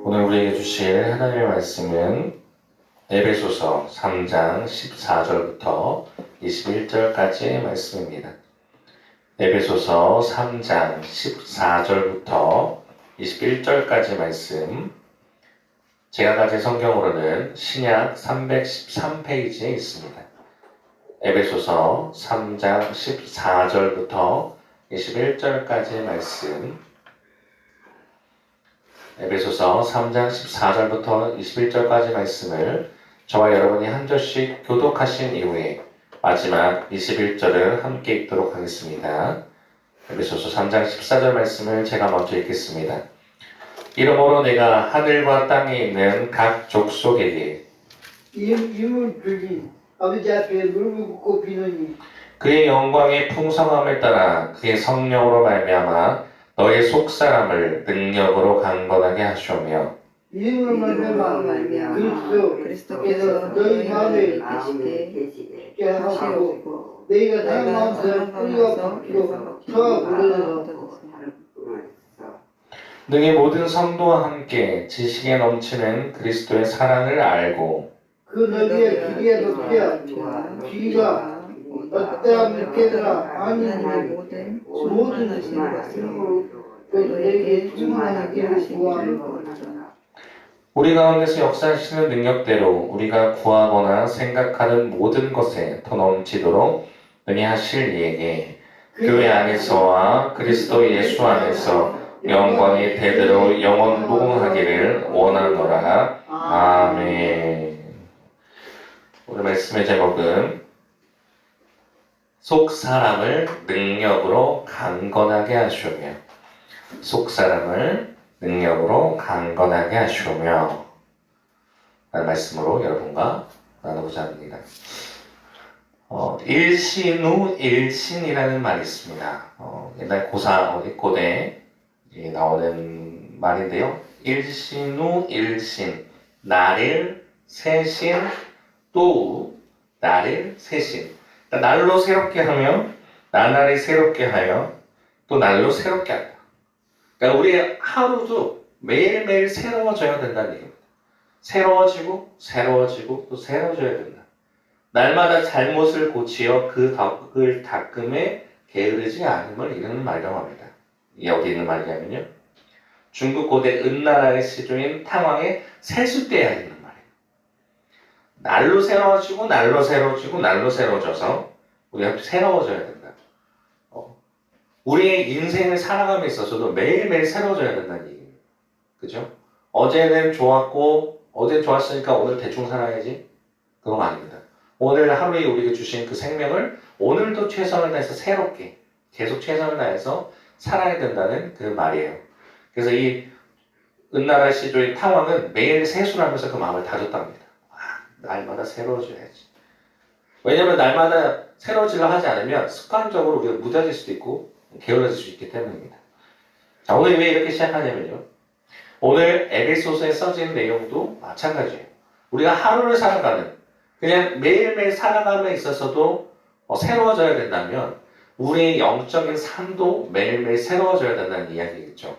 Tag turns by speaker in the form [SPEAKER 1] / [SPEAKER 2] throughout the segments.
[SPEAKER 1] 오늘 우리에게 주실 하나님의 말씀은 에베소서 3장 14절부터 21절까지의 말씀입니다. 에베소서 3장 14절부터 21절까지 말씀, 제가 가진 성경으로는 신약 313페이지에 있습니다. 에베소서 3장 14절부터 21절까지의 말씀, 에베소서 3장 14절부터 21절까지 말씀을 저와 여러분이 한 절씩 교독하신 이후에 마지막 21절을 함께 읽도록 하겠습니다. 에베소서 3장 14절 말씀을 제가 먼저 읽겠습니다. 이러므로 내가 하늘과 땅에 있는 각 족속에게
[SPEAKER 2] 이름을 주신 아버지 앞에 무릎을 꿇고 비노니
[SPEAKER 1] 그의 영광의 풍성함을 따라 그의 성령으로 말미암아 너의 속사람을 능력으로 강건하게 하시오며
[SPEAKER 2] 이름으로 말미암아 그리스도께서 너희 마음에 계시게 하시고 너희가 다른 마음에서 뿌리가 박히고 저와 불러서
[SPEAKER 1] 능히 모든 성도와 함께 지식에 넘치는 그리스도의 사랑을 알고
[SPEAKER 2] 그 너희의 길이에 높여 길이가 어떠한 육체나 아닌 모든 것으로 너희에게 충만하게 구하는 것이다.
[SPEAKER 1] 우리 가운데서 역사하시는 능력대로 우리가 구하거나 생각하는 모든 것에 더 넘치도록 능히 하실 이에게 교회 안에서와 그리스도 예수 안에서 영광이 대대로 영원 무궁하기를 원하노라. 아멘. 오늘 말씀의 제목은 속사람을 능력으로 강건하게 하시오며, 속사람을 능력으로 강건하게 하시오며 라는 말씀으로 여러분과 나누고자 합니다. 일신후 일신이라는 말이 있습니다. 옛날 고대 나오는 말인데요. 일신후 일신, 날일 새신 또 날일 새신. 그러니까 날로 새롭게 하며 나날이 새롭게 하여 또 날로 새롭게 한다. 그러니까 우리 하루도 매일매일 새로워져야 된다는 얘기입니다. 새로워지고 또 새로워져야 된다. 날마다 잘못을 고치어 그 덕을 닦음에 게으르지 않음을 이르는 말이라고 합니다. 이게 어디 있는 말이냐면요, 중국 고대 은나라의 시조인 탕왕의 세숫대야 있는 말이에요. 날로 새로워지고 날로 새로워져서 우리가 새로워져야 된다. 우리의 인생을 살아감에 있어서도 매일매일 새로워져야 된다는 얘기입니다. 그죠? 어제는 좋았으니까 오늘 대충 살아야지? 그건 아닙니다. 오늘 하루에 우리에게 주신 그 생명을 오늘도 최선을 다해서 새롭게 계속 최선을 다해서 살아야 된다는 그 말이에요. 그래서 이 은나라 시조인 탕왕은 매일 세수를 하면서 그 마음을 다졌답니다. 날마다 새로워져야지. 왜냐하면 날마다 새로워지려 하지 않으면 습관적으로 우리가 무뎌질 수도 있고 게을러질 수 있기 때문입니다. 자, 오늘 왜 이렇게 시작하냐면요, 오늘 에베소서에 써진 내용도 마찬가지예요. 우리가 하루를 살아가는, 그냥 매일매일 살아감에 있어서도 새로워져야 된다면 우리의 영적인 삶도 매일매일 새로워져야 된다는 이야기겠죠.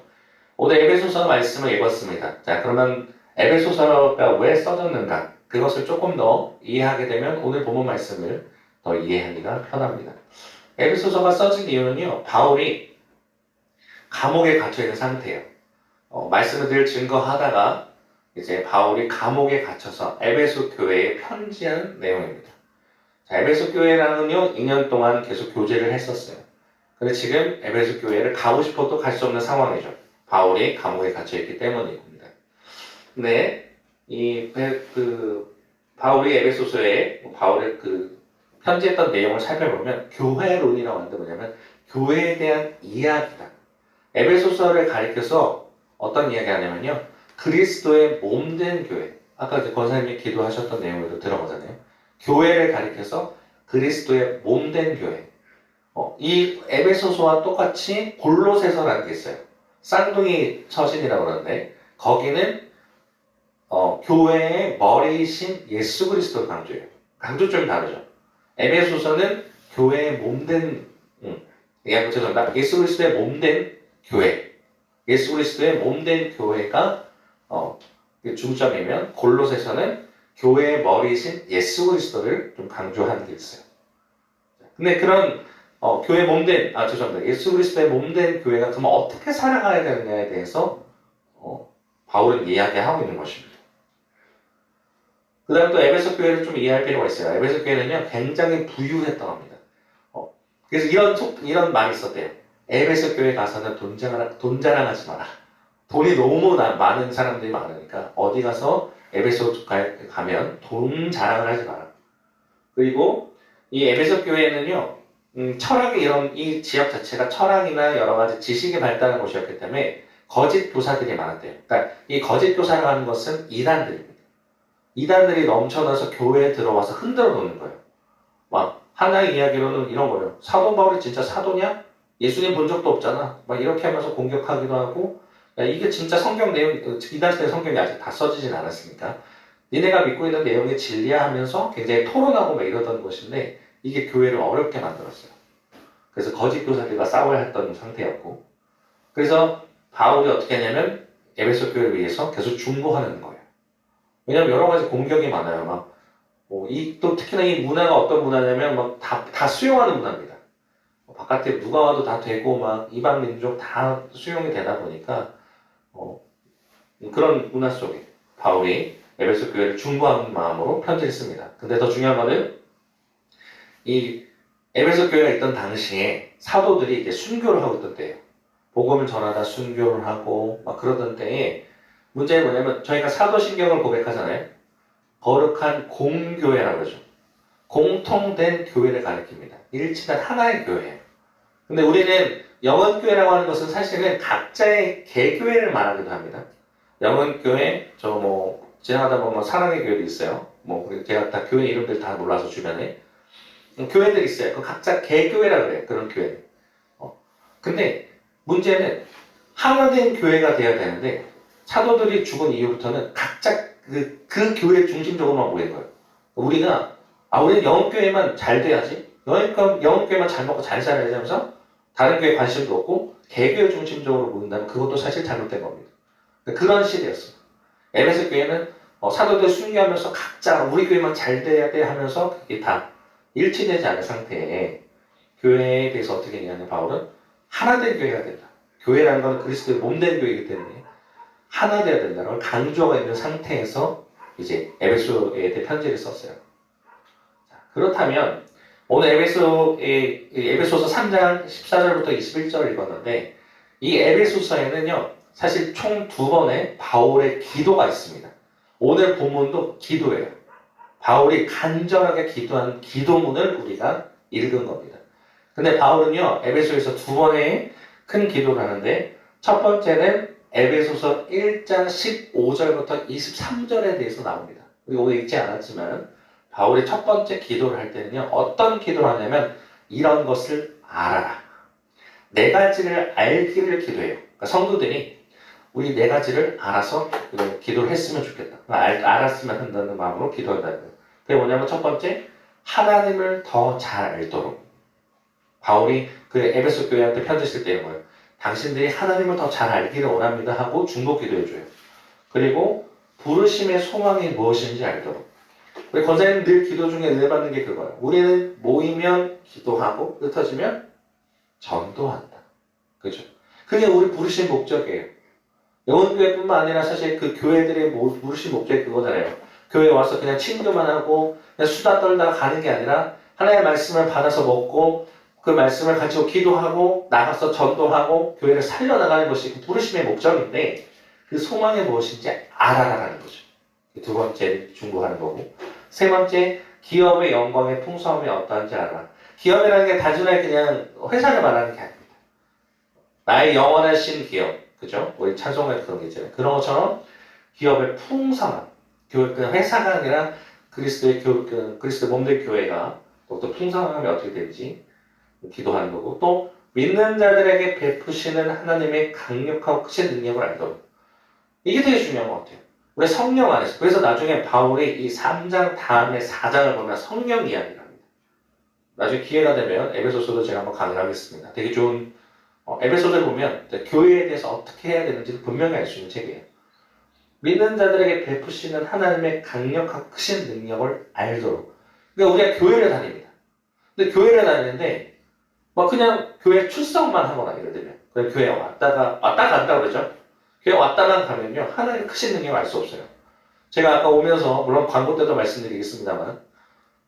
[SPEAKER 1] 오늘 에베소서 말씀을 읽었습니다. 자, 그러면 에베소서가 왜 써졌는가? 그것을 조금 더 이해하게 되면 오늘 본문 말씀을 더 이해하기가 편합니다. 에베소서가 써진 이유는요, 바울이 감옥에 갇혀있는 상태예요. 말씀을 늘 증거하다가 이제 바울이 감옥에 갇혀서 에베소 교회에 편지한 내용입니다. 자, 에베소 교회랑은요 2년 동안 계속 교제를 했었어요. 근데 지금 에베소 교회를 가고 싶어도 갈 수 없는 상황이죠. 바울이 감옥에 갇혀있기 때문입니다. 근데 바울이 에베소서에 바울의 편지했던 내용을 살펴보면 교회론이라고 하는데 뭐냐면 교회에 대한 이야기다. 에베소서를 가리켜서 어떤 이야기 하냐면요, 그리스도의 몸된 교회. 아까 권사님이 기도하셨던 내용으로 들어보잖아요. 교회를 가리켜서 그리스도의 몸된 교회. 이 에베소서와 똑같이 골로새서라는 게 있어요. 쌍둥이 서신이라고 그러는데 거기는 교회의 머리이신 예수 그리스도를 강조해요. 강조점이 다르죠. 에베소서는 교회의 몸된, 죄송합니다. 예수 그리스도의 몸된 교회. 예수 그리스도의 몸된 교회가 그 중점이면 골로새서는 교회의 머리이신 예수 그리스도를 좀 강조하는 게 있어요. 근데 그런 교회 몸된 죄송합니다. 예수 그리스도의 몸된 교회가 그러면 어떻게 살아가야 되느냐에 대해서 바울은 이야기하고 있는 것입니다. 그 다음 또 에베소 교회를 좀 이해할 필요가 있어요. 에베소 교회는요 굉장히 부유했다고 합니다. 그래서 이런 말이 있었대요. 에베소 교회 가서는 돈 자랑하지 마라. 돈이 너무 많은 사람들이 많으니까 어디 가서 에베소 가면 돈 자랑을 하지 마라. 그리고 이 에베소 교회는요 철학의 이 지역 자체가 철학이나 여러 가지 지식이 발달한 곳이었기 때문에 거짓 교사들이 많았대요. 그러니까 이 거짓 교사를 하는 것은 이단들입니다. 이단들이 넘쳐나서 교회에 들어와서 흔들어 놓는 거예요. 막 하나의 이야기로는 이런 거예요. 사도 바울이 진짜 사도냐? 예수님 본 적도 없잖아. 막 이렇게 하면서 공격하기도 하고, 야, 이게 진짜 성경 내용, 이단 시대 성경이 아직 다 써지진 않았으니까 니네가 믿고 있는 내용이 진리야 하면서 굉장히 토론하고 막 이러던 것인데 이게 교회를 어렵게 만들었어요. 그래서 거짓 교사들과 싸워야 했던 상태였고, 그래서 바울이 어떻게 하냐면 에베소 교회를 위해서 계속 중보하는 거예요. 왜냐면 여러 가지 공격이 많아요. 또 특히나 이 문화가 어떤 문화냐면 다 수용하는 문화입니다. 바깥에 누가 와도 다 되고 이방 민족 다 수용이 되다 보니까 그런 문화 속에 바울이 에베소 교회를 중보하는 마음으로 편지를 씁니다. 근데 더 중요한 거는 이 에베소 교회가 있던 당시에 사도들이 이제 순교를 하고 있던 때예요. 복음을 전하다 순교를 하고 그러던 때에 문제는 뭐냐면 저희가 사도신경을 고백하잖아요. 거룩한 공교회라고 그러죠. 공통된 교회를 가리킵니다. 일치된 하나의 교회예요. 근데 우리는 영혼교회라고 하는 것은 사실은 각자의 개교회를 말하기도 합니다. 영혼교회, 지나가다 보면 사랑의 교회도 있어요. 제가 다 교회 이름들 다 몰라서 주변에. 교회들이 있어요. 그 각자 개교회라고 그래요. 그런 교회들. 근데 문제는 하나된 교회가 되어야 되는데 사도들이 죽은 이후부터는 각자 그 교회 중심적으로만 모인 거예요. 우리는 영혼교회만 잘 돼야지. 영혼교회만 잘 먹고 잘 살아야지 하면서 다른 교회 관심도 없고 개교회 중심적으로 모인다면 그것도 사실 잘못된 겁니다. 그런 시대였어요. 에베소 교회는 사도들 순교하면서 각자 우리 교회만 잘 돼야 돼 하면서 그게 다 일치되지 않은 상태에 교회에 대해서 어떻게 얘기하냐 바울은 하나된 교회가 된다. 교회라는 건 그리스도의 몸된 교회이기 때문에 하나 되어야 된다는 걸 강조가 있는 상태에서 이제 에베소에 대해 편지를 썼어요. 자, 그렇다면 오늘 에베소서 3장 14절부터 21절 읽었는데 이 에베소서에는요 사실 총 2번의 바울의 기도가 있습니다. 오늘 본문도 기도예요. 바울이 간절하게 기도한 기도문을 우리가 읽은 겁니다. 근데 바울은요 에베소에서 2번의 큰 기도를 하는데 첫 번째는 에베소서 1장 15절부터 23절에 대해서 나옵니다. 우리 오늘 읽지 않았지만 바울이 첫 번째 기도를 할 때는요 어떤 기도를 하냐면 이런 것을 알아라. 네 가지를 알기를 기도해요. 그러니까 성도들이 우리 네 가지를 알아서 기도를 했으면 좋겠다. 알았으면 한다는 마음으로 기도한다는 거예요. 그게 뭐냐면 첫 번째 하나님을 더 잘 알도록 바울이 그 에베소 교회한테 편지 쓸 때인 거예요. 당신들이 하나님을 더 잘 알기를 원합니다 하고 중보 기도해줘요. 그리고 부르심의 소망이 무엇인지 알도록. 우리 권사님 늘 기도 중에 은혜 받는 게 그거예요. 우리는 모이면 기도하고 흩어지면 전도한다. 그죠? 그게 우리 부르신 목적이에요. 영혼교회뿐만 아니라 사실 그 교회들의 부르신 목적이 그거잖아요. 교회에 와서 그냥 친교만 하고 그냥 수다 떨다가 가는 게 아니라 하나님의 말씀을 받아서 먹고 그 말씀을 가지고 기도하고 나가서 전도하고 교회를 살려나가는 것이 그 부르심의 목적인데 그 소망이 무엇인지 알아라라는 거죠. 두 번째 중보하는 거고 세 번째 기업의 영광의 풍성함이 어떠한지 알아. 기업이라는 게 단순하게 그냥 회사를 말하는 게 아닙니다. 나의 영원하신 기업, 그죠? 우리 찬송할 그런 게 있잖아요. 그런 것처럼 기업의 풍성함, 회사가 아니라 그리스도의 몸된 교회가 또 풍성함이 어떻게 되는지 기도하는 거고 또 믿는 자들에게 베푸시는 하나님의 강력하고 크신 능력을 알도록 이게 되게 중요한 것 같아요. 우리 성령 안에서 그래서 나중에 바울이 이 3장 다음에 4장을 보면 성령 이야기를 합니다. 나중에 기회가 되면 에베소서도 제가 한번 강의를 하겠습니다. 되게 좋은 에베소서를 보면 교회에 대해서 어떻게 해야 되는지 분명히 알 수 있는 책이에요. 믿는 자들에게 베푸시는 하나님의 강력한 크신 능력을 알도록. 그러니까 우리가 교회를 다닙니다. 근데 교회를 다니는데 뭐 그냥 교회 출석만 하거나 예를 들면 그냥 교회 왔다 갔다 그러죠. 교회 왔다만 가면요 하나님의 크신 능력을 알 수 없어요. 제가 아까 오면서 물론 광고 때도 말씀드리겠습니다만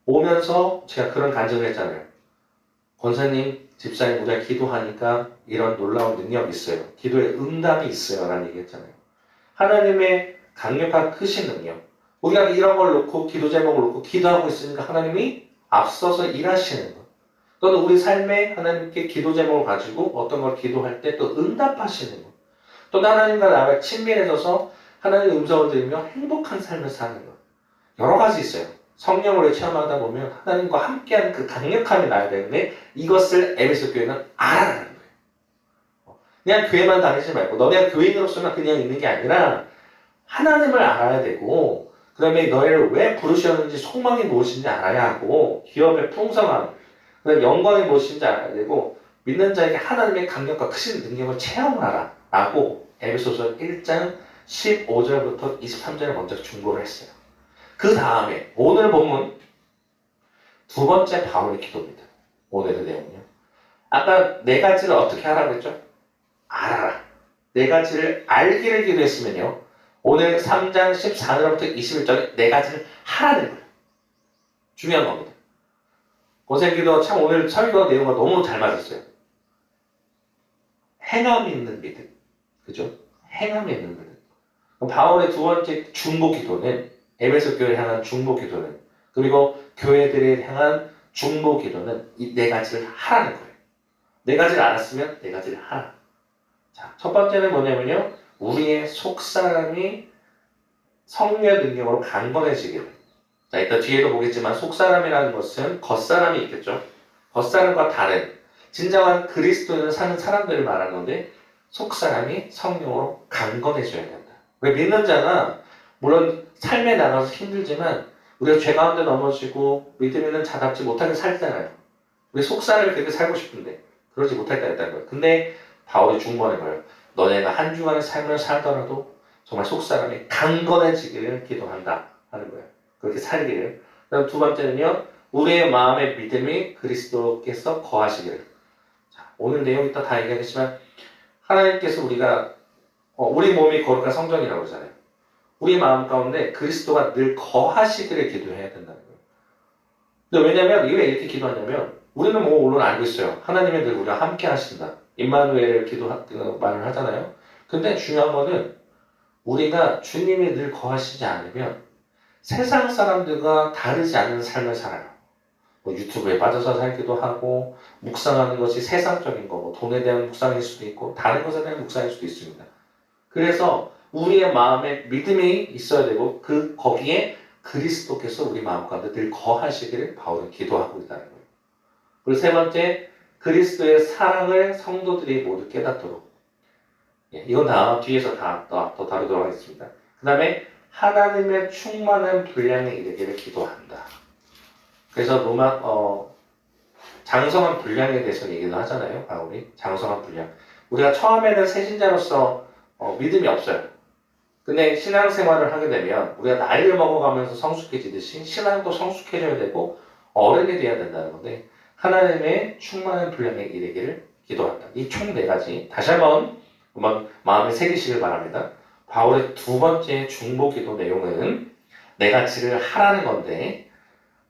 [SPEAKER 1] 오면서 제가 그런 간증을 했잖아요. 권사님, 집사님 우리가 기도하니까 이런 놀라운 능력이 있어요. 기도에 응답이 있어요. 라는 얘기 했잖아요. 하나님의 강력한 크신 능력. 우리가 이런 걸 놓고 기도 제목을 놓고 기도하고 있으니까 하나님이 앞서서 일하시는 것. 또는 우리 삶에 하나님께 기도 제목을 가지고 어떤 걸 기도할 때 또 응답하시는 것. 또 하나님과 나가 친밀해져서 하나님의 음성을 들으며 행복한 삶을 사는 것. 여러 가지 있어요. 성령으로 체험하다 보면 하나님과 함께하는 그 강력함이 나야 되는데 이것을 에베소 교회는 알아라는 거예요. 그냥 교회만 다니지 말고 너네가 교인으로서만 그냥 있는 게 아니라 하나님을 알아야 되고 그다음에 너희를 왜 부르셨는지 소망이 무엇인지 알아야 하고 기업의 풍성함, 영광이 무엇인지 알아야 되고 믿는 자에게 하나님의 강력과 크신 능력을 체험을 하라 라고 에베소서 1장 15절부터 23절에 먼저 중보를 했어요. 그 다음에 오늘 본문 두 번째 바울의 기도입니다. 오늘의 내용은요. 아까 네 가지를 어떻게 하라고 했죠? 알아라. 네 가지를 알기를 기도했으면요. 오늘 3장 14절부터 21절에 네 가지를 하라는 거예요. 중요한 겁니다. 고생기도 참 오늘 설교 내용과 너무 잘 맞았어요. 행함 있는 믿음. 그죠? 행함 있는 믿음. 바울의 두 번째 중보 기도는 에베소 교회를 향한 중보 기도는 그리고 교회들을 향한 중보 기도는 이 네 가지를 하라는 거예요. 네 가지를 알았으면 네 가지를 하라. 자, 첫 번째는 뭐냐면요. 우리의 속사람이 성령의 능력으로 강건해지기를. 자, 이따 뒤에도 보겠지만 속사람이라는 것은 겉사람이 있겠죠. 겉사람과 다른 진정한 그리스도인을 사는 사람들을 말하는 건데 속사람이 성령으로 강건해져야 된다. 왜 믿는 자가 물론 삶에 나가서 힘들지만 우리가 죄 가운데 넘어지고 믿음 있는 자답지 못하게 살잖아요. 우리 속사람이 그렇게 살고 싶은데 그러지 못할 때가 있다는 거예요. 근데 바울이 중보하는 거예요. 너네가 한 주간의 삶을 살더라도 정말 속사람이 강건해지기를 기도한다 하는 거예요. 그렇게 살기를. 그다음 두 번째는요. 우리의 마음의 믿음이 그리스도께서 거하시기를. 자, 오늘 내용 이따 다 얘기하겠지만 하나님께서 우리 몸이 거룩한 성전이라고 그러잖아요. 우리 마음 가운데 그리스도가 늘 거하시기를 기도해야 된다는 거예요. 근데 왜냐면 왜 이렇게 기도하냐면 우리는 뭐 물론 알고 있어요. 하나님이 늘 우리와 함께 하신다. 임마누엘을 말을 하잖아요. 근데 중요한 거는 우리가 주님이 늘 거하시지 않으면 세상 사람들과 다르지 않은 삶을 살아요. 뭐 유튜브에 빠져서 살기도 하고 묵상하는 것이 세상적인 거, 뭐 돈에 대한 묵상일 수도 있고 다른 것에 대한 묵상일 수도 있습니다. 그래서 우리의 마음에 믿음이 있어야 되고 거기에 그리스도께서 우리 마음 가운데 늘 거하시기를 바울은 기도하고 있다는 거예요. 그리고 세 번째, 그리스도의 사랑을 성도들이 모두 깨닫도록. 이건 뒤에서 더 다루도록 하겠습니다. 그 다음에 하나님의 충만한 분량에 이르기를 기도한다. 그래서 장성한 분량에 대해서 얘기도 하잖아요. 바울이 장성한 분량. 우리가 처음에는 새신자로서 믿음이 없어요. 근데 신앙생활을 하게 되면 우리가 나이를 먹어가면서 성숙해지듯이 신앙도 성숙해져야 되고 어른이 돼야 된다는 건데 하나님의 충만한 분량에 이르기를 기도한다. 이 총 네 가지 다시 한번 마음에 새기시길 바랍니다. 바울의 두 번째 중보 기도 내용은 네 가지를 하라는 건데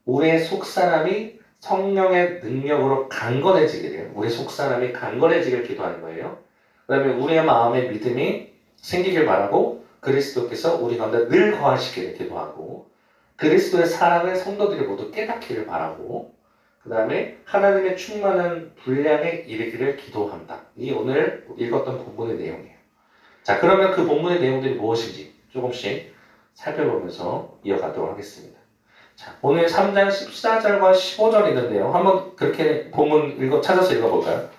[SPEAKER 1] 우리의 속사람이 성령의 능력으로 강건해지기를 우리 속사람이 강건해지기를 기도하는 거예요. 그 다음에 우리의 마음의 믿음이 생기길 바라고 그리스도께서 우리 가운데 늘 거하시기를 기도하고 그리스도의 사랑을 성도들이 모두 깨닫기를 바라고 그 다음에 하나님의 충만한 분량에 이르기를 기도한다. 이 오늘 읽었던 본문의 내용이에요. 자, 그러면 그 본문의 내용들이 무엇인지 조금씩 살펴보면서 이어가도록 하겠습니다. 자, 오늘 3장 14절과 15절 있는데요. 한번 그렇게 본문 찾아서 읽어볼까요?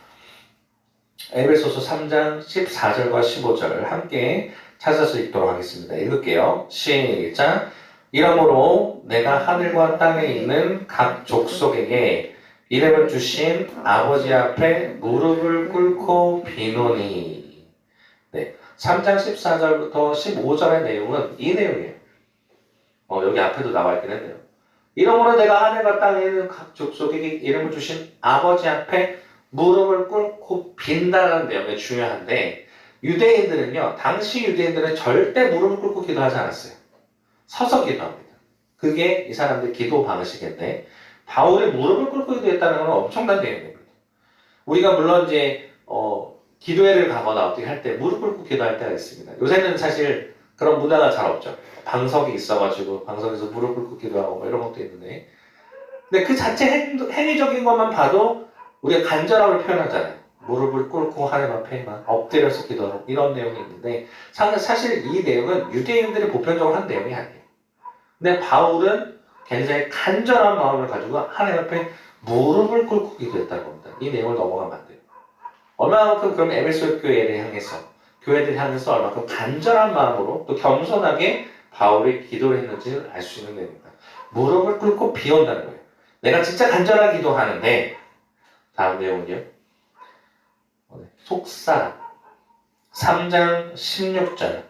[SPEAKER 1] 에베소서 3장 14절과 15절 함께 찾아서 읽도록 하겠습니다. 읽을게요. 시작! 이러므로 내가 하늘과 땅에 있는 각 족속에게 이름을 주신 아버지 앞에 무릎을 꿇고 비노니. 네, 3장 14절부터 15절의 내용은 이 내용이에요. 여기 앞에도 나와 있긴 했네요. 이러므로 내가 하늘과 땅에 있는 각 족속에게 이름을 주신 아버지 앞에 무릎을 꿇고 빈다는 내용이 중요한데, 유대인들은요, 당시 유대인들은 절대 무릎을 꿇고 기도하지 않았어요. 서서 기도합니다. 그게 이 사람들 기도 방식인데, 바울이 무릎을 꿇고 기도했다는 건 엄청난 내용입니다. 우리가 물론 이제 기도회를 가거나 어떻게 할 때 무릎 꿇고 기도할 때가 있습니다. 요새는 사실 그런 문화가 잘 없죠. 방석이 있어가지고 방석에서 무릎 꿇고 기도하고 뭐 이런 것도 있는데, 근데 그 자체 행위적인 것만 봐도 우리가 간절함을 표현하잖아요. 무릎을 꿇고 하나님 앞에 막 엎드려서 기도하고 이런 내용이 있는데, 사실 이 내용은 유대인들이 보편적으로 한 내용이 아니에요. 근데 바울은 굉장히 간절한 마음을 가지고 하나님 앞에 무릎을 꿇고 기도했다는 겁니다. 이 내용을 넘어가면 안 돼요. 얼마만큼 그럼 에베소 교회를 향해서, 교회들 향해서 얼마큼 간절한 마음으로 또 겸손하게 바울이 기도를 했는지를 알 수 있는 내용입니다. 무릎을 꿇고 비온다는 거예요. 내가 진짜 간절하게 기도하는데, 다음 내용은요. 속사 3장 16절.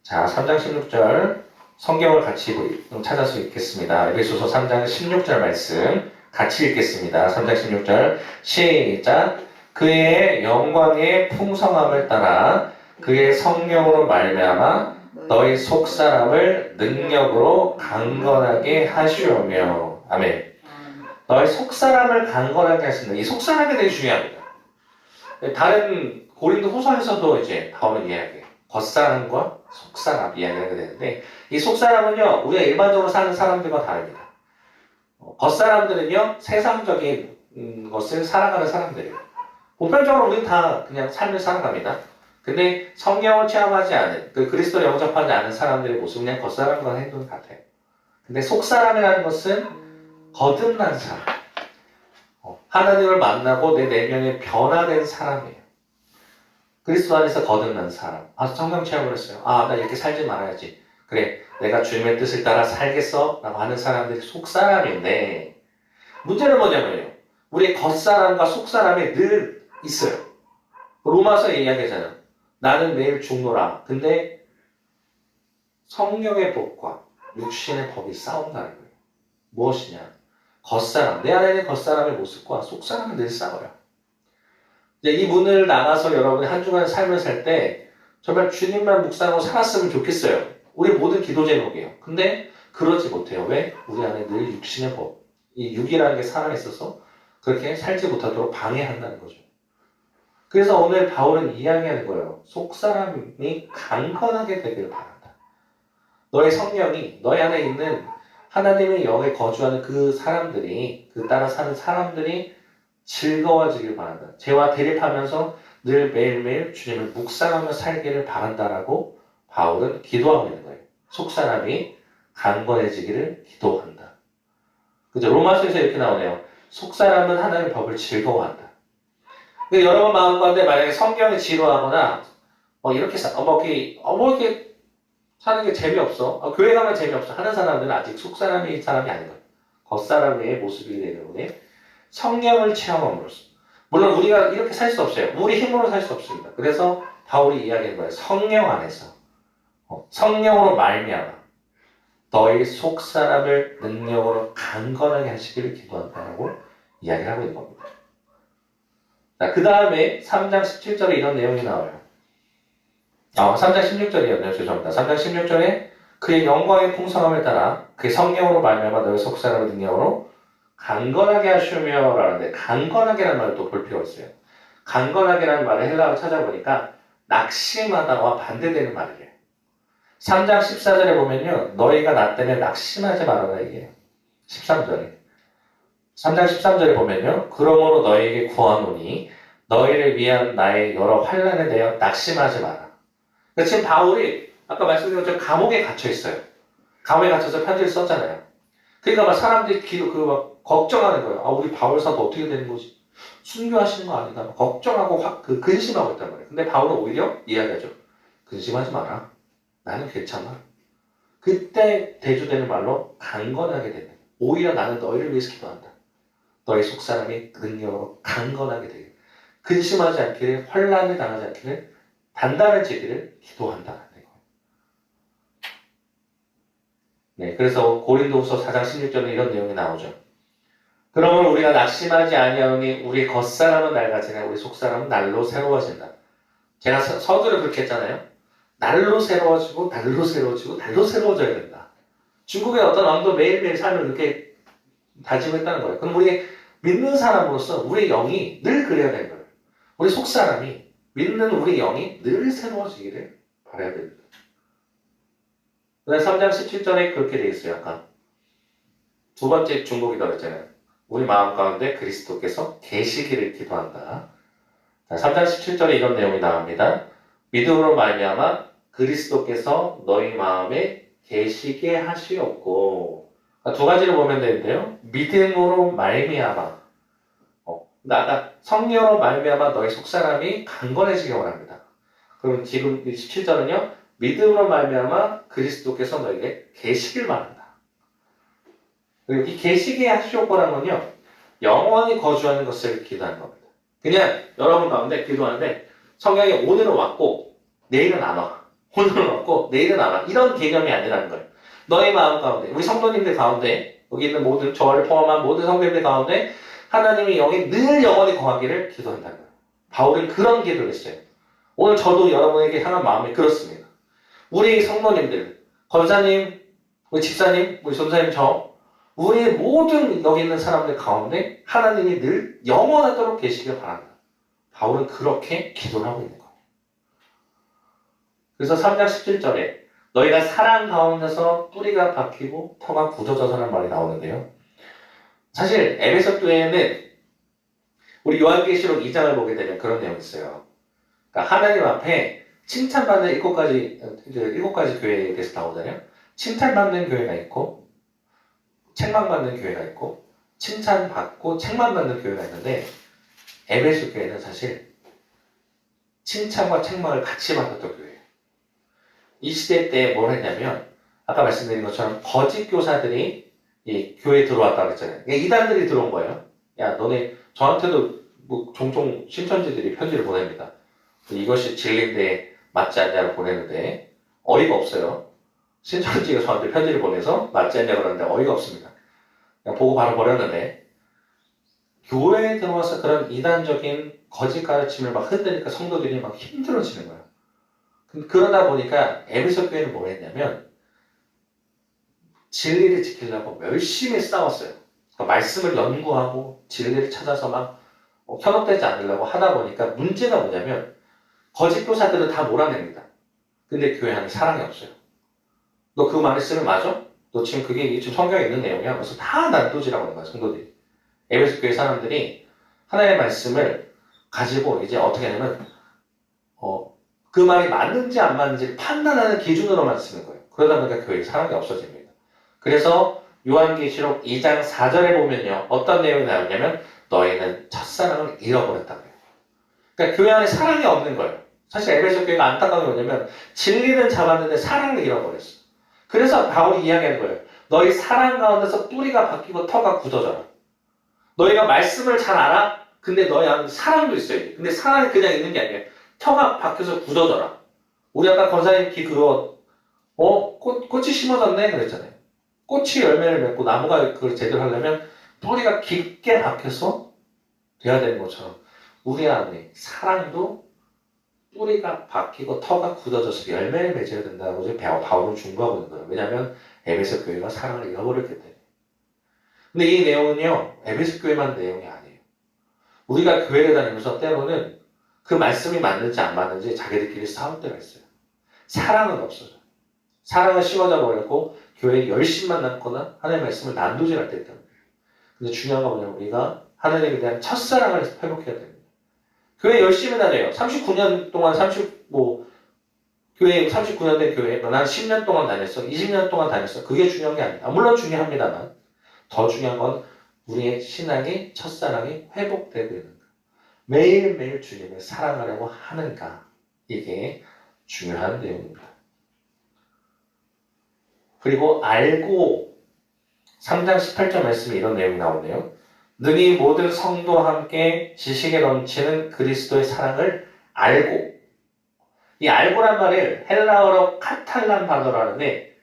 [SPEAKER 1] 자, 3장 16절 성경을 같이 찾아서 읽겠습니다. 에베소서 3장 16절 말씀 같이 읽겠습니다. 3장 16절 시작. 그의 영광의 풍성함을 따라 그의 성령으로 말미암아 너희 속사람을 능력으로 강건하게 하시오며. 아멘. 너희 속사람을 강건하게 하신다. 이 속사람이 되게 중요합니다. 다른 고린도 후서에서도 이제 바울은 이야기해요. 겉사람과 속사람 이야기하게 되는데, 이 속사람은요, 우리가 일반적으로 사는 사람들과 다릅니다. 겉사람들은요, 세상적인 것을 살아가는 사람들이에요. 보편적으로 우리는 다 그냥 삶을 살아갑니다. 근데 성령을 체험하지 않은, 그리스도를 영접하지 않은 사람들의 모습은 그냥 겉사람과 행동 같아요. 근데 속사람이라는 것은 거듭난 사람. 하나님을 만나고 내 내면에 변화된 사람이에요. 그리스도 안에서 거듭난 사람. 성령 체험을 했어요. 나 이렇게 살지 말아야지. 그래, 내가 주님의 뜻을 따라 살겠어? 라고 하는 사람들이 속사람인데, 문제는 뭐냐면요. 우리의 겉사람과 속사람이 늘 있어요. 로마서에 이야기하잖아요. 나는 매일 죽노라. 근데 성령의 법과 육신의 법이 싸운다는 거예요. 무엇이냐? 겉사람, 내 안에 있는 겉사람의 모습과 속사람은 늘 싸워요. 이제 이 문을 나가서 여러분이 한 주간 삶을 살 때 정말 주님만 묵상하고 살았으면 좋겠어요. 우리 모든 기도 제목이에요. 근데 그러지 못해요. 왜? 우리 안에 늘 육신의 법, 이 육이라는 게 살아있어서 그렇게 살지 못하도록 방해한다는 거죠. 그래서 오늘 바울은 이야기하는 거예요. 속사람이 강건하게 되기를 바란다. 너의 성령이 너희 안에 있는 하나님의 영에 거주하는 그 사람들이, 그 따라 사는 사람들이 즐거워지길 바란다. 죄와 대립하면서 늘 매일매일 주님을 묵상하며 살기를 바란다라고 바울은 기도하고 있는 거예요. 속사람이 강건해지기를 기도한다. 그죠? 로마서에서 이렇게 나오네요. 속사람은 하나님의 법을 즐거워한다. 여러분 마음 가운데 만약에 성경이 지루하거나 이렇게 이렇게 사는 게 재미없어. 교회 가면 재미없어. 하는 사람들은 아직 속사람이 사람이 아닌 거예요. 겉사람의 모습이기 때문에 성령을 체험함으로써. 물론 우리가 이렇게 살 수 없어요. 우리 힘으로 살 수 없습니다. 그래서 바울이 이야기하는 거예요. 성령 안에서. 성령으로 말미암아 너희 속사람을 능력으로 강건하게 하시기를 기도한다라고 이야기를 하고 있는 겁니다. 그 다음에 3장 17절에 이런 내용이 나와요. 3장 16절이었네요. 죄송합니다. 3장 16절에 그의 영광의 풍성함을 따라 그의 성령으로 말미암아 너희 속사람을 능력으로 강건하게 하시며 라는데, 강건하게라는 말을 또 볼 필요가 있어요. 강건하게라는 말을 헬라어로 찾아보니까 낙심하다와 반대되는 말이에요. 3장 14절에 보면요. 너희가 나 때문에 낙심하지 말아라 얘기해요. 13절에. 3장 13절에 보면요. 그러므로 너희에게 구하노니 너희를 위한 나의 여러 환난에 대하여 낙심하지 마라. 그러니까 지금 바울이 아까 말씀드린 것처럼 감옥에 갇혀 있어요. 감옥에 갇혀서 편지를 썼잖아요. 그러니까 막 사람들이 막 걱정하는 거예요. 우리 바울 사도 어떻게 되는 거지? 순교하시는 거 아니다. 걱정하고 근심하고 있단 말이에요. 근데 바울은 오히려 이야기하죠. 근심하지 마라. 나는 괜찮아. 그때 대조되는 말로 강건하게 되는. 오히려 나는 너희를 위해서 기도한다. 너희 속사람이 능력으로 강건하게 되길. 근심하지 않기를, 환난을 당하지 않기를 단단해지기를 기도한다. 네, 그래서 고린도후서 4장 16절에 이런 내용이 나오죠. 그러면 우리가 낙심하지 아니하오니 우리 겉사람은 낡아지나 우리 속사람은 날로 새로워진다. 제가 서두를 그렇게 했잖아요. 날로 새로워지고 날로 새로워지고 날로 새로워져야 된다. 중국의 어떤 왕도 매일매일 삶을 그렇게 다지고 했다는 거예요. 그럼 우리 믿는 사람으로서 우리 영이 늘 그래야 되는 거예요. 우리 속사람이 믿는 우리 영이 늘 새로워지기를 바라야 됩니다. 3장 17절에 그렇게 되어 있어요. 약간 두 번째 중복이라고 했잖아요. 우리 마음 가운데 그리스도께서 계시기를 기도한다. 3장 17절에 이런 내용이 나옵니다. 믿음으로 말미암아 그리스도께서 너희 마음에 계시게 하시옵고, 두 가지를 보면 되는데요. 믿음으로 말미암아, 아까 성령으로 말미암아 너희 속사람이 강건해지기 원합니다. 그럼 지금 17절은요. 믿음으로 말미암아 그리스도께서 너에게 계시길 바란다. 그리고 이 계시게 하시옵고라는 건요. 영원히 거주하는 것을 기도하는 겁니다. 그냥 여러분 가운데 기도하는데 성령이 오늘은 왔고 내일은 안 와. 오늘은 왔고 내일은 안 와. 이런 개념이 아니라는 거예요. 너의 마음 가운데, 우리 성도님들 가운데, 여기 있는 모든 저를 포함한 모든 성도님들 가운데 하나님의 영이 늘 영원히 거하기를 기도한다는 거예요. 바울은 그런 기도를 했어요. 오늘 저도 여러분에게 향한 마음이 그렇습니다. 우리 성도님들, 권사님, 우리 집사님, 우리 전사님, 우리 모든 여기 있는 사람들 가운데 하나님이 늘 영원하도록 계시길 바랍니다. 바울은 그렇게 기도를 하고 있는 거예요. 그래서 3장 17절에 너희가 사랑 가운데서 뿌리가 박히고 터가 굳어져서라는 말이 나오는데요. 사실 에베소 교회는 우리 요한계시록 2장을 보게 되면 그런 내용이 있어요. 그러니까 하나님 앞에 칭찬받는 일곱 가지 교회에 대해서 나오잖아요. 칭찬받는 교회가 있고, 책망받는 교회가 있고, 칭찬받고 책망받는 교회가 있는데, 에베소 교회는 사실 칭찬과 책망을 같이 받았던 교회예요. 이 시대 때 뭘 했냐면, 아까 말씀드린 것처럼 거짓 교사들이 이 교회에 들어왔다고 했잖아요. 이단들이 들어온 거예요. 야, 너네, 저한테도 뭐 종종 신천지들이 편지를 보냅니다. 이것이 진리인데 맞지 않냐고 보내는데 어이가 없어요. 신천지가 저한테 편지를 보내서 맞지 않냐고 그러는데 어이가 없습니다. 그냥 보고 바로 버렸는데 교회에 들어와서 그런 이단적인 거짓 가르침을 막 흔드니까 성도들이 막 힘들어지는 거예요. 그러다 보니까 에베소 교회는 뭐 했냐면 진리를 지키려고 열심히 싸웠어요. 그러니까 말씀을 연구하고 진리를 찾아서 막 현혹되지 않으려고 하다 보니까 문제가 뭐냐면 거짓 교사들은 다 몰아냅니다. 근데 교회 안에 사랑이 없어요. 너 그 말을 쓰면 맞아? 너 지금 그게 지금 성경에 있는 내용이야? 그래서 다 난도질하고 있는 거야, 성도들이. 에베소 교회 사람들이 하나님의 말씀을 가지고 이제 어떻게 하냐면 그 말이 맞는지 안 맞는지를 판단하는 기준으로만 쓰는 거예요. 그러다 보니까 교회에 사랑이 없어집니다. 그래서 요한계시록 2장 4절에 보면요. 어떤 내용이 나오냐면 너희는 첫사랑을 잃어버렸다고요. 그러니까 교회 안에 사랑이 없는 거예요. 사실 에베소 교회가 안타까운 게 뭐냐면 진리는 잡았는데 사랑을 잃어버렸어. 그래서 바울이 이야기하는 거예요. 너희 사랑 가운데서 뿌리가 바뀌고 터가 굳어져라. 너희가 말씀을 잘 알아? 근데 너희 안에 사랑도 있어야 돼. 근데 사랑이 그냥 있는 게 아니에요. 터가 바뀌어서 굳어져라. 우리 아까 권사님 꽃이 심어졌네? 그랬잖아요. 꽃이 열매를 맺고 나무가 그걸 제대로 하려면 뿌리가 깊게 박혀서 돼야 되는 것처럼 우리 안에 사랑도 뿌리가 박히고 터가 굳어져서 열매를 맺어야 된다고 이제 바울은 중보하고 있는 거예요. 왜냐하면 에베소 교회가 사랑을 잃어버렸기 때문에. 근데 이 내용은요, 에베소 교회만 내용이 아니에요. 우리가 교회를 다니면서 때로는 그 말씀이 맞는지 안 맞는지 자기들끼리 싸울 때가 있어요. 사랑은 없어져요. 사랑은 식어져 버렸고 교회에 열심만 남거나 하나님의 말씀을 난도질할 때 있다는 거예요. 근데 중요한 건 뭐냐면 우리가 하나님에 대한 첫사랑을 회복해야 됩니다. 교회 열심히 다녀요. 39년 동안 교회 39년 된 교회 난 10년 동안 다녔어. 20년 동안 다녔어. 그게 중요한 게 아니야. 물론 중요합니다만 더 중요한 건 우리의 신앙의 첫사랑이 회복되고 있는 거. 매일매일 주님을 사랑하려고 하는가. 이게 중요한 내용입니다. 그리고 알고 3장 18절 말씀에 이런 내용이 나오네요. 능히 모든 성도와 함께 지식에 넘치는 그리스도의 사랑을 알고 이 알고란 말을 헬라어로 카탈란 단어로 하는데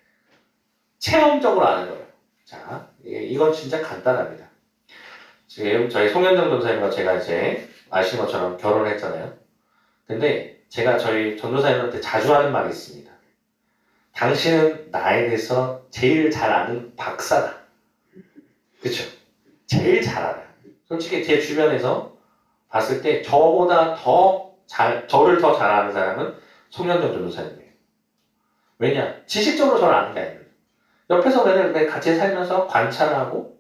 [SPEAKER 1] 체험적으로 아는 거예요. 자, 이건 진짜 간단합니다. 지금 저희 송현정 전사님과 제가 이제 아시는 것처럼 결혼을 했잖아요. 근데 제가 저희 전도사님한테 자주 하는 말이 있습니다. 당신은 나에 대해서 제일 잘 아는 박사다. 그쵸? 제일 잘 알아요. 솔직히 제 주변에서 봤을 때 저보다 저를 더 잘 아는 사람은 송현정 전도사님이에요. 왜냐? 지식적으로 저를 아는 게 아니에요. 옆에서 맨날 같이 살면서 관찰하고,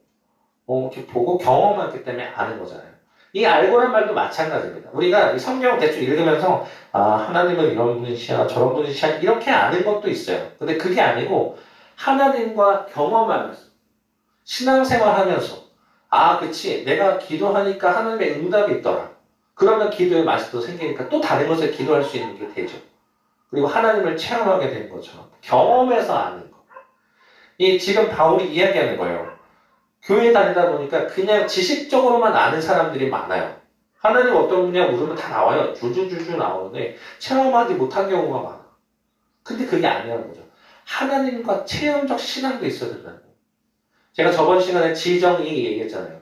[SPEAKER 1] 이렇게 보고 경험했기 때문에 아는 거잖아요. 이 알고란 말도 마찬가지입니다. 우리가 이 성경을 대충 읽으면서, 하나님은 이런 분이시야, 저런 분이시야, 이렇게 아는 것도 있어요. 근데 그게 아니고, 하나님과 경험하면서, 신앙생활 하면서, 그치. 내가 기도하니까 하나님의 응답이 있더라. 그러면 기도의 맛이 또 생기니까 또 다른 것을 기도할 수 있는 게 되죠. 그리고 하나님을 체험하게 되는 것처럼 경험해서 아는 거. 이 지금 바울이 이야기하는 거예요. 교회 다니다 보니까 그냥 지식적으로만 아는 사람들이 많아요. 하나님 어떤 분이냐 물으면 다 나와요. 줄줄줄줄 나오는데 체험하지 못한 경우가 많아. 근데 그게 아니라는 거죠. 하나님과 체험적 신앙도 있어야 된다는 거예요. 제가 저번 시간에 지정이 얘기했잖아요.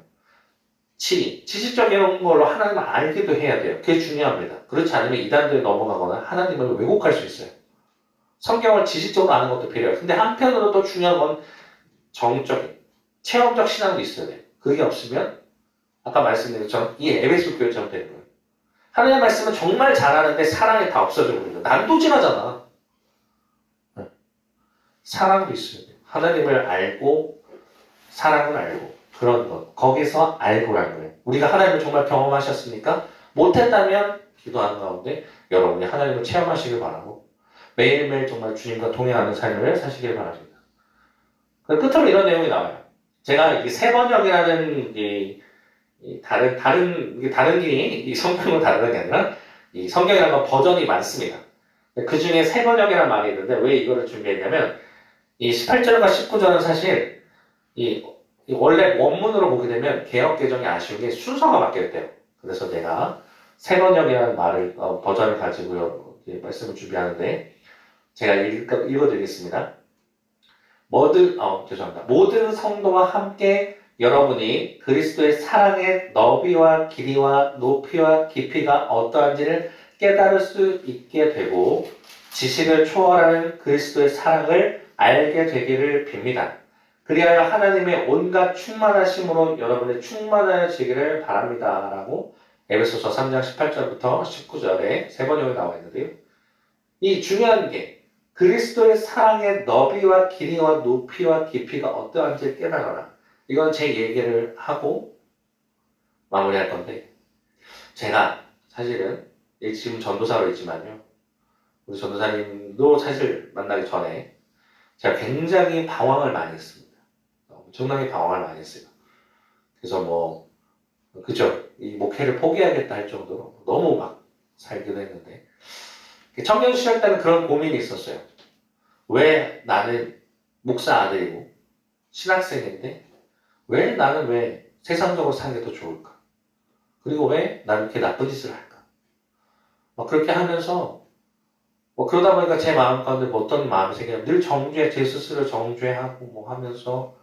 [SPEAKER 1] 지식적인 걸로 하나님을 알기도 해야 돼요. 그게 중요합니다. 그렇지 않으면 이단들에 넘어가거나 하나님을 왜곡할 수 있어요. 성경을 지식적으로 아는 것도 필요해요. 근데 한편으로 또 중요한 건 정적인, 체험적 신앙도 있어야 돼요. 그게 없으면 아까 말씀드린 것처럼 이 에베소 교회처럼 되는 거예요. 하나님의 말씀은 정말 잘하는데 사랑이 다 없어져 버리죠. 난도질하잖아. 사랑도 있어야 돼요. 하나님을 알고 사랑을 알고 그런 것. 거기서 알고라는 거예요. 우리가 하나님을 정말 경험하셨습니까? 못했다면 기도하는 가운데 여러분이 하나님을 체험하시길 바라고 매일매일 정말 주님과 동행하는 삶을 사시길 바랍니다. 끝으로 이런 내용이 나와요. 제가 이 세번역이라는 다른 길이 이 성경으로 다르는 게 아니라 이 성경이라는 건 버전이 많습니다. 그 중에 세번역이라는 말이 있는데 왜 이거를 준비했냐면 이 18절과 19절은 사실 이 원래 원문으로 보게 되면 개역 개정이 아쉬운 게 순서가 바뀌었대요. 그래서 내가 세번역이라는 버전을 가지고 말씀을 준비하는데 제가 읽어드리겠습니다. 죄송합니다. 모든 성도와 함께 여러분이 그리스도의 사랑의 너비와 길이와 높이와 깊이가 어떠한지를 깨달을 수 있게 되고 지식을 초월하는 그리스도의 사랑을 알게 되기를 빕니다. 그리하여 하나님의 온갖 충만하심으로 여러분의 충만해지기를 바랍니다. 라고 에베소서 3장 18절부터 19절에 세 번역이 나와 있는데요. 이 중요한 게 그리스도의 사랑의 너비와 길이와 높이와 깊이가 어떠한지 깨달아라. 이건 제 얘기를 하고 마무리할 건데 제가 사실은 지금 전도사로 있지만요. 우리 전도사님도 사실 만나기 전에 제가 굉장히 방황을 많이 했습니다. 엄청나게 방황을 많이 했어요. 그래서 이 목회를 포기하겠다 할 정도로 너무 막 살기도 했는데 청년 시절 때는 그런 고민이 있었어요. 왜 나는 목사 아들이고 신학생인데 나는 왜 세상적으로 사는 게 더 좋을까? 그리고 왜 나는 이렇게 나쁜 짓을 할까? 그렇게 하면서 그러다 보니까 제 마음 가운데 어떤 마음이 생겨요. 늘 제 스스로 정죄하고 하면서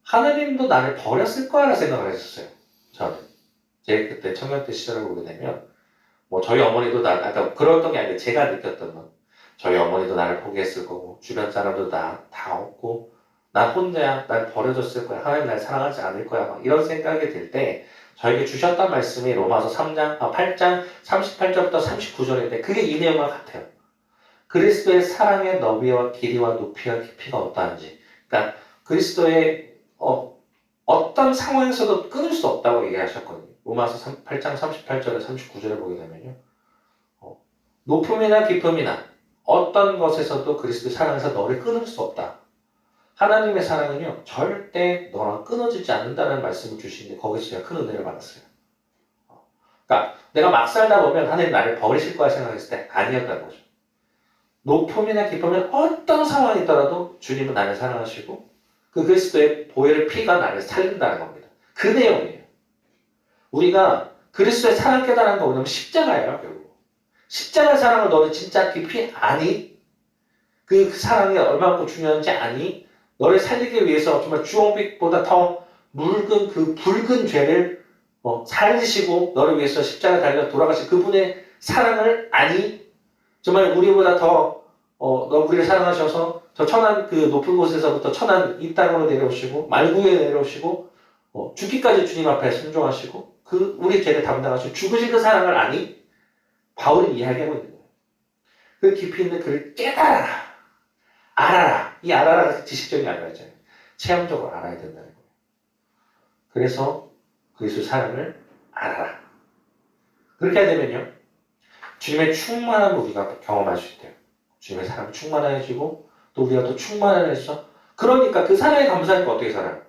[SPEAKER 1] 하나님도 나를 버렸을 거라는 생각을 했었어요. 저는. 제 그때 청년 때 시절을 보게 되면 저희 어머니도 그랬던 게 아니라 제가 느꼈던 건 저희 어머니도 나를 포기했을 거고 주변 사람도 다 없고 나 혼자야. 날 버려졌을 거야. 하나님 날 사랑하지 않을 거야. 이런 생각이 들 때 저에게 주셨던 말씀이 로마서 8장 38절부터 39절인데 그게 이 내용과 같아요. 그리스도의 사랑의 너비와 길이와 높이와 깊이가 어떠한지. 그러니까 그리스도의 어떤 상황에서도 끊을 수 없다고 얘기하셨거든요. 로마서 8장 38절에 39절을 보게 되면요. 높음이나 깊음이나 어떤 것에서도 그리스도의 사랑에서 너를 끊을 수 없다. 하나님의 사랑은요. 절대 너랑 끊어지지 않는다는 말씀을 주시는데 거기서 제가 큰 은혜를 받았어요. 그러니까 내가 막 살다 보면 하나님 나를 버리실 거야 생각했을 때 아니었다는 거죠. 높음이나 깊음은 어떤 상황이 있더라도 주님은 나를 사랑하시고 그 그리스도의 보혈의 피가 나를 살린다는 겁니다. 그 내용이에요. 우리가 그리스도의 사랑 깨달은 거 뭐냐면 십자가예요. 결국. 십자가 사랑을 너는 진짜 깊이 아니? 그 사랑이 얼마나 중요한지 아니? 너를 살리기 위해서 정말 주홍빛보다 더 묽은 그 붉은 죄를 살리시고 너를 위해서 십자가 달려 돌아가신 그분의 사랑을 아니? 정말 우리보다 더 너 우리를 사랑하셔서 저 천한 그 높은 곳에서부터 천한 이 땅으로 내려오시고 말구에 내려오시고 죽기까지 주님 앞에 순종하시고 그 우리 죄를 담당하시고 죽으신 그 사랑을 아니? 바울은 이야기하고 있는 거예요. 그 깊이 있는 그를 깨달아라. 알아라. 이 알아라가 지식적이 아니라 했잖아요. 체험적으로 알아야 된다는 거예요. 그래서 그리스도의 사랑을 알아라. 그렇게 되면요. 주님의 충만함을 우리가 경험할 수 있대요. 주님의 사랑이 충만해지고 또 우리가 또 충만해서 그러니까 그 사랑에 감사하니까 어떻게 살아요?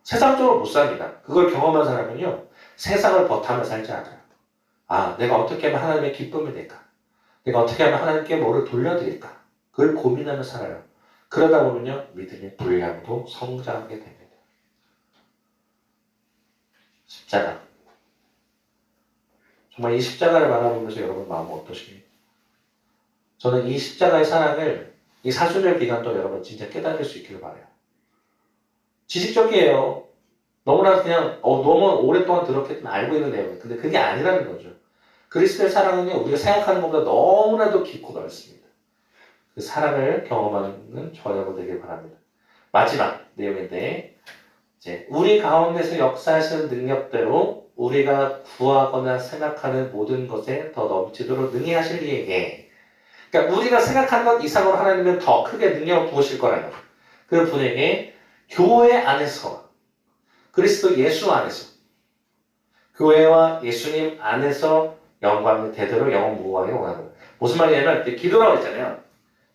[SPEAKER 1] 세상적으로 못 삽니다. 그걸 경험한 사람은요. 세상을 버타며 살지 않아요. 아, 내가 어떻게 하면 하나님의 기쁨을 낼까? 내가 어떻게 하면 하나님께 뭐를 돌려드릴까? 그걸 고민하며 살아요. 그러다 보면요. 믿음의 분량도 성장하게 됩니다. 십자가. 정말 이 십자가를 바라보면서 여러분 마음은 어떠십니까? 저는 이 십자가의 사랑을 이 사순절 기간 동안 여러분 진짜 깨달을 수 있기를 바라요. 지식적이에요. 너무나 그냥 너무 오랫동안 들었겠지만 알고 있는 내용이에요. 근데 그게 아니라는 거죠. 그리스도의 사랑은요. 우리가 생각하는 것보다 너무나도 깊고 넓습니다. 그 사랑을 경험하는 저와 여러분 되길 바랍니다. 마지막 내용인데 이제 우리 가운데서 역사하시는 능력대로 우리가 구하거나 생각하는 모든 것에 더 넘치도록 능히 하실 이에게 그러니까 우리가 생각하는 것 이상으로 하나님은 더 크게 능력을 부으실 거라는 거예요. 그 분에게 교회 안에서 그리스도 예수 안에서 교회와 예수님 안에서 영광을 대대로 영원 무궁하게 원하는 거예요. 무슨 말이냐면 기도라고 했잖아요.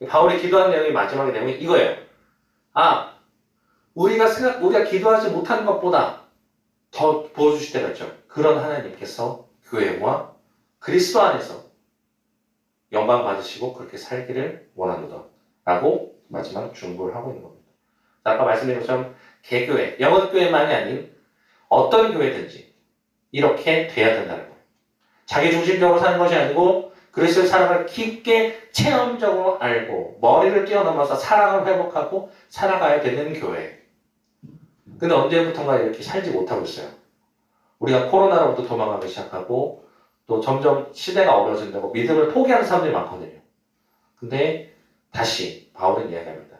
[SPEAKER 1] 바울이 기도한 내용이 마지막의 내용이 이거예요. 아, 우리가 기도하지 못하는 것보다 더 부어주실 때가 있죠. 그런 하나님께서 교회와 그리스도 안에서 영광 받으시고 그렇게 살기를 원하노다. 라고 마지막 중보를 하고 있는 겁니다. 아까 말씀드린 것처럼 개교회, 영혼교회만이 아닌 어떤 교회든지 이렇게 돼야 된다는 거예요. 자기 중심적으로 사는 것이 아니고 그리스도의 사랑을 깊게 체험적으로 알고 머리를 뛰어넘어서 사랑을 회복하고 살아가야 되는 교회. 근데 언제부턴가 이렇게 살지 못하고 있어요. 우리가 코로나로부터 도망가기 시작하고 또 점점 시대가 어려워진다고 믿음을 포기하는 사람들이 많거든요. 근데 다시 바울은 이야기합니다.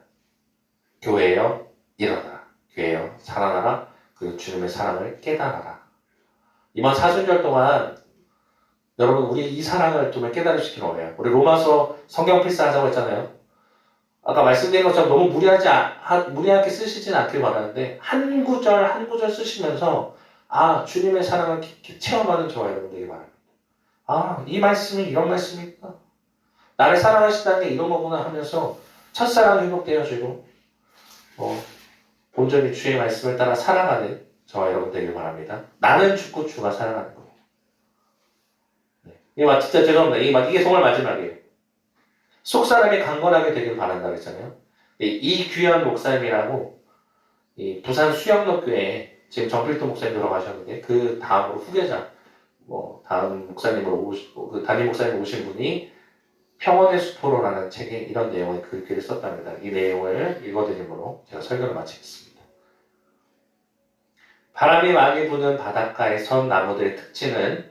[SPEAKER 1] 교회여 일어나라. 교회여 살아나라. 그리고 주님의 사랑을 깨달아라. 이번 사순절 동안 여러분 우리 이 사랑을 좀 깨달을 수 있기를 원해요. 우리 로마서 성경 필사하자고 했잖아요. 아까 말씀드린 것처럼 너무 무리하게 쓰시진 않길 바라는데 한 구절 한 구절 쓰시면서 주님의 사랑을 깊이 체험하는 저와 여러분 되길 바랍니다. 이 말씀이 이런 말씀이구나. 나를 사랑하신다는 게 이런 거구나 하면서 첫사랑이 회복되어지고 온전히 주의 말씀을 따라 살아가는 저와 여러분 되길 바랍니다. 나는 죽고 주가 살아가는 거예요. 네. 진짜 죄송합니다. 이게 정말 마지막이에요. 속사람이 강건하게 되길 바란다 그랬잖아요. 이 귀한 목사님이라고 이 부산 수영로교회에 지금 정필도 목사님 들어가셨는데 그 다음으로 후계자 다음 목사님으로 그 담임 목사님 오신 분이 평원의 수포로라는 책에 이런 내용의 글귀를 썼답니다. 이 내용을 읽어드림으로 제가 설교를 마치겠습니다. 바람이 많이 부는 바닷가의 선 나무들의 특징은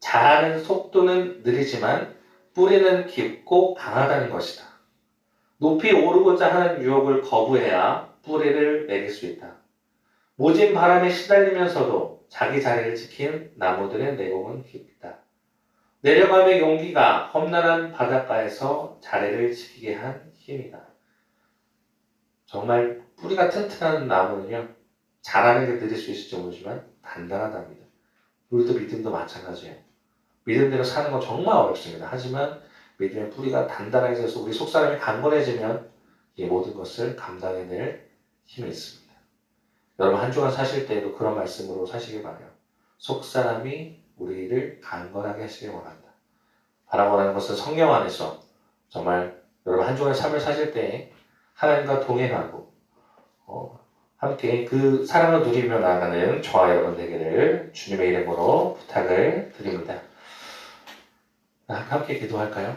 [SPEAKER 1] 자라는 속도는 느리지만 뿌리는 깊고 강하다는 것이다. 높이 오르고자 하는 유혹을 거부해야 뿌리를 내릴 수 있다. 모진 바람에 시달리면서도 자기 자리를 지킨 나무들의 내공은 깊다. 내려감의 용기가 험난한 바닷가에서 자리를 지키게 한 힘이다. 정말 뿌리가 튼튼한 나무는요, 자라는 게 느릴 수 있을지 모르지만 단단하답니다. 우리도 믿음도 마찬가지예요. 믿음대로 사는 건 정말 어렵습니다. 하지만 믿음의 뿌리가 단단하게 돼서 우리 속사람이 강건해지면 이 모든 것을 감당해낼 힘이 있습니다. 여러분 한 주간 사실 때에도 그런 말씀으로 사시길 바라요. 속사람이 우리를 강건하게 하시길 원한다. 바라고 하는 것은 성경 안에서 정말 여러분 한 주간 삶을 사실 때 하나님과 동행하고 함께 그 사랑을 누리며 나아가는 저와 여러분 되기를 주님의 이름으로 부탁을 드립니다. 함께 기도할까요?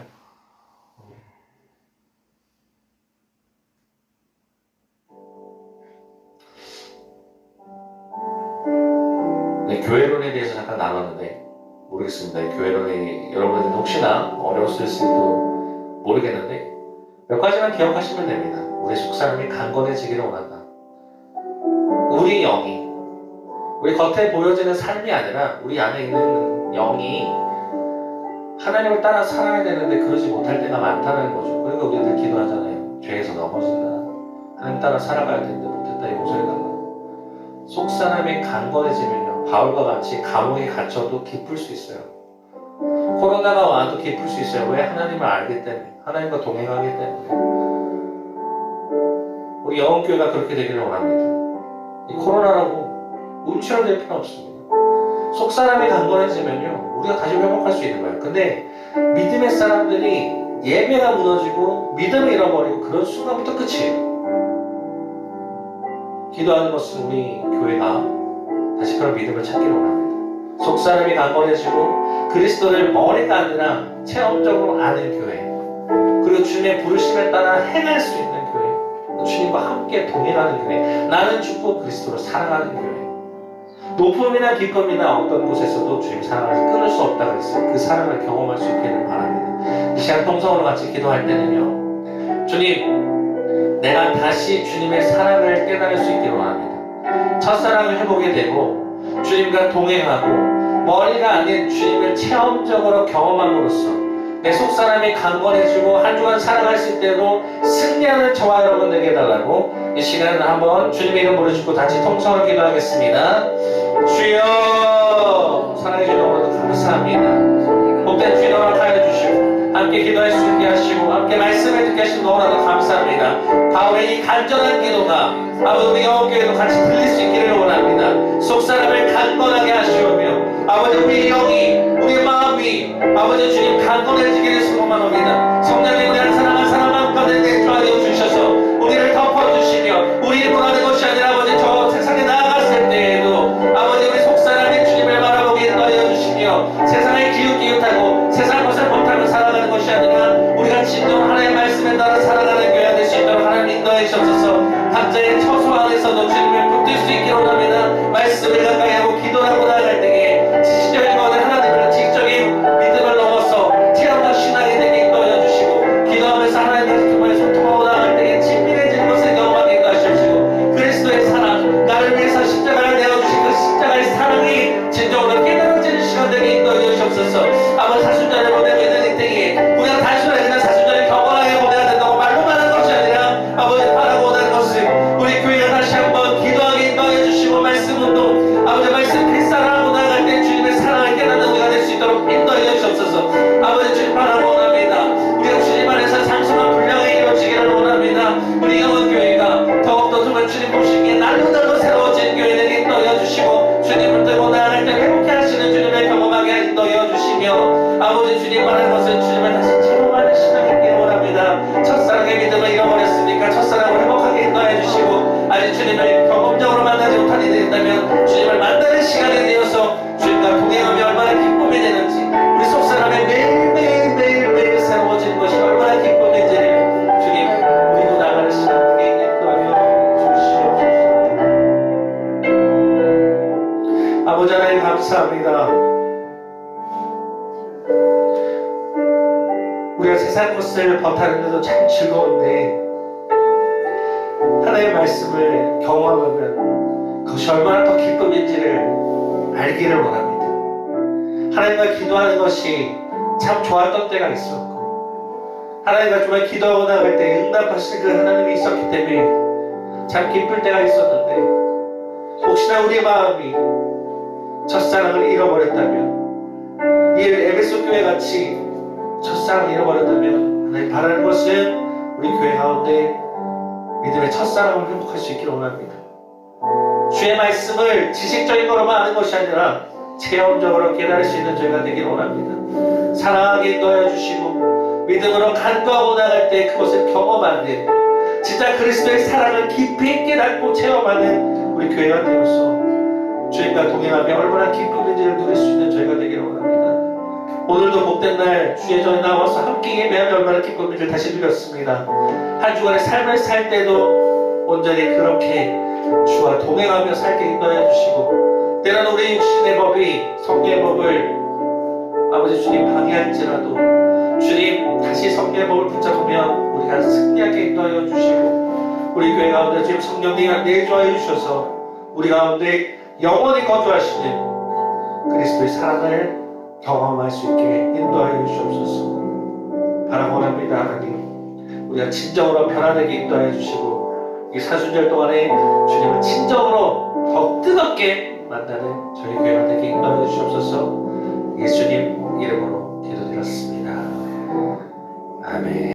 [SPEAKER 1] 네, 교회론에 대해서 잠깐 나눴는데 모르겠습니다. 교회론이 여러분들 혹시나 어려웠을지도 모르겠는데 몇 가지만 기억하시면 됩니다. 우리 속사람이 강건해지기를 원한다. 우리 영이 우리 겉에 보여지는 삶이 아니라 우리 안에 있는 영이 하나님을 따라 살아야 되는데 그러지 못할 때가 많다는 거죠. 그러니까 우리들 기도하잖아요. 죄에서 넘어진다. 하나님 따라 살아가야 되는데 못했다. 용서해달라. 속사람이 강건해지면요, 바울과 같이 감옥에 갇혀도 기쁠 수 있어요. 코로나가 와도 기쁠 수 있어요. 왜? 하나님을 알기 때문에, 하나님과 동행하기 때문에. 우리 영혼교회가 그렇게 되기를 원합니다. 이 코로나라고 움츠러들 필요 없습니다. 속사람이 강건해지면요, 우리가 다시 회복할 수 있는 거예요. 근데 믿음의 사람들이 예배가 무너지고 믿음을 잃어버리고 그런 순간부터 끝이에요. 기도하는 것은 우리 교회가 다시 그런 믿음을 찾기를 원합니다. 속사람이 강건해지고 그리스도를 머리가 아니라 체험적으로 아는 교회, 그리고 주님의 부르심에 따라 행할 수 있는 교회, 주님과 함께 동행하는 교회, 나는 죽고 그리스도를 사랑하는 교회. 높음이나 기쁨이나 어떤 곳에서도 주님 사랑을 끊을 수 없다고 했어요. 그 사랑을 경험할 수 있기를 바랍니다. 이 시간 통성으로 같이 기도할 때는요, 주님, 내가 다시 주님의 사랑을 깨달을 수 있기를 원합니다. 첫사랑을 해보게 되고 주님과 동행하고 머리가 아닌 주님을 체험적으로 경험함으로써 내 속사람이 강건해지고 한 주간 살아가실 때도 승리하는 저와 여러분 되게 해달라고 이 시간은 한번 주님의 이름 부르짖고 다시 통성으로 기도하겠습니다. 주여, 사랑해 주시는 오늘도 감사합니다. 복된 주인 허락하여 주시고 함께 기도할 수 있게 하시고 함께 말씀을 듣게 하시는 너무나도 감사합니다. 바울의 이 간절한 기도가 아버지 우리 영혼교회도 같이 들릴 수 있기를 원합니다. 속사람을 강건하게 하시오며 아버지 우리 영이 우리 마음이 아버지 주님 강건해지기를 소망합니다. 성령님 우리 한 사람 한 사람 한가운데 내주하여 주셔서 우리를 덮어주시며 우리를 원하는 것이 아니라 아버지 저 세상에 나아갔을 때에도 아버지 우리 속사람이 주님을 바라보게 인도하여 주시며 세상에 기웃기웃하고 세상 것을 못하며 살아가는 것이 아니라 우리가 진정 하나님의 말씀에 따라 살아가는 교회가 될 수 있도록 하나님 인도해 주셔서 각자의 처소 안에서도 주님을 붙들 수 있기를 원합니다. 말씀을 가까이 하고 기도하고 나아갈 때에 지식적인 것을 하나님을 지식적인 믿음을 넘어서 체험적 신앙이 되게 인도해 주시고 기도하면서 하나님과 정말 소통하고 나아갈 때에 친밀해지는 것을 경험하게 인도하시고 그리스도의 사랑, 나를 위해서 십자가를 내어주신 그 십자가의 사랑이 진정으로 깨달아지는 시간 되게 인도해 주시옵소서. 아버지 사순절을 보내고 있는 이 때에 우리가 단순하게 그냥 사순절을 경건하게 보내야 된다고 말로만 하는 것이 아니라 아버지 바라고 원하는 것을 우리 교회가 다시 한번 기도하게 인도해 주시고 말씀 운동 아버지 말씀 필사하고 나아갈 때 주님의 사랑을 깨닫는 우리가 될 수 있도록 인도해 주시옵소서. 아버지 주님 바라고 원합니다. 우리가 주님 안에서 장성한 분량이 이루어지기를 원합니다. 우리 영혼교회가 더욱더 정말 주님 보시기에 날로 새로워진 교회 되게 인도해 주시고 주님을 들고 나아갈 때 회복해 하시는 주님을 경험하게 인도해 주시며 아버지 주님 말하는 것은 주님을 다시 체험하는 신앙이 있기를 원합니다. 첫사랑의 믿음을 잃어버렸으니까 첫사랑을 회복하게 인도해 주시고 아직 주님을 경험적으로 만나지 못한 이들이 있다면 주님을 만나는 시간이 되어서 주님과 동행하며 얼마나 기쁨이 되는지 우리 속사람의 매일매일 새로워지는 것이 얼마나 기쁨인지를 주님 우리도 나가는 시간 되게 인도하여 주시옵소서. 아버지 하나님 감사합니다. 우리가 세상 것을 버타는데도 참 즐거운데 하나님의 말씀을 경험하면 그것이 얼마나 더 기쁨인지를 알기를 원합니다. 하나님과 기도하는 것이 참 좋았던 때가 있었고 하나님과 정말 기도하고 나갈 때 응답하시는 그 하나님이 있었기 때문에 참 기쁠 때가 있었는데 혹시나 우리의 마음이 첫사랑을 잃어버렸다면 이 에베소 교회 같이 첫사랑을 잃어버렸다면 하나님 바라는 것은 우리 교회 가운데 믿음의 첫사랑을 회복할 수 있기를 원합니다. 주의 말씀을 지식적인 것로만 아는 것이 아니라 체험적으로 깨달을 수 있는 저희가 되기를 원합니다. 사랑하게 인도하여 주시고 믿음으로 간구하고 나갈 때 그것을 경험하는 진짜 그리스도의 사랑을 깊이 깨닫고 체험하는 우리 교회가 되어서 주님과 동행하며 얼마나 기쁨인지를 누릴 수 있는 저희가 되기를 원합니다. 오늘도 복된 날 주의 전에 나와서 함께 예배하며 얼마나 기쁨을 다시 누렸습니다. 한 주간의 삶을 살 때도 온전히 그렇게 주와 동행하며 살게 인도해 주시고, 때로는 우리 육신의 법이 성령의 법을 아버지 주님 방해할지라도 주님 다시 성령의 법을 붙잡으면 우리가 승리하게 인도하여 주시고, 우리 교회 가운데 지금 성령님 내주하여 주셔서 우리 가운데 영원히 거주하시는 그리스도의 사랑을 경험할 수 있게 인도하여 주시옵소서. 바라원합니다. 하나님, 우리가 진정으로 변화되게 인도하여 주시고, 이 사순절 동안에 주님을 진정으로 더 뜨겁게 만나는 저희 교회가 되게 인도하여 주시옵소서. 예수님 이름으로 기도드렸습니다. 아멘.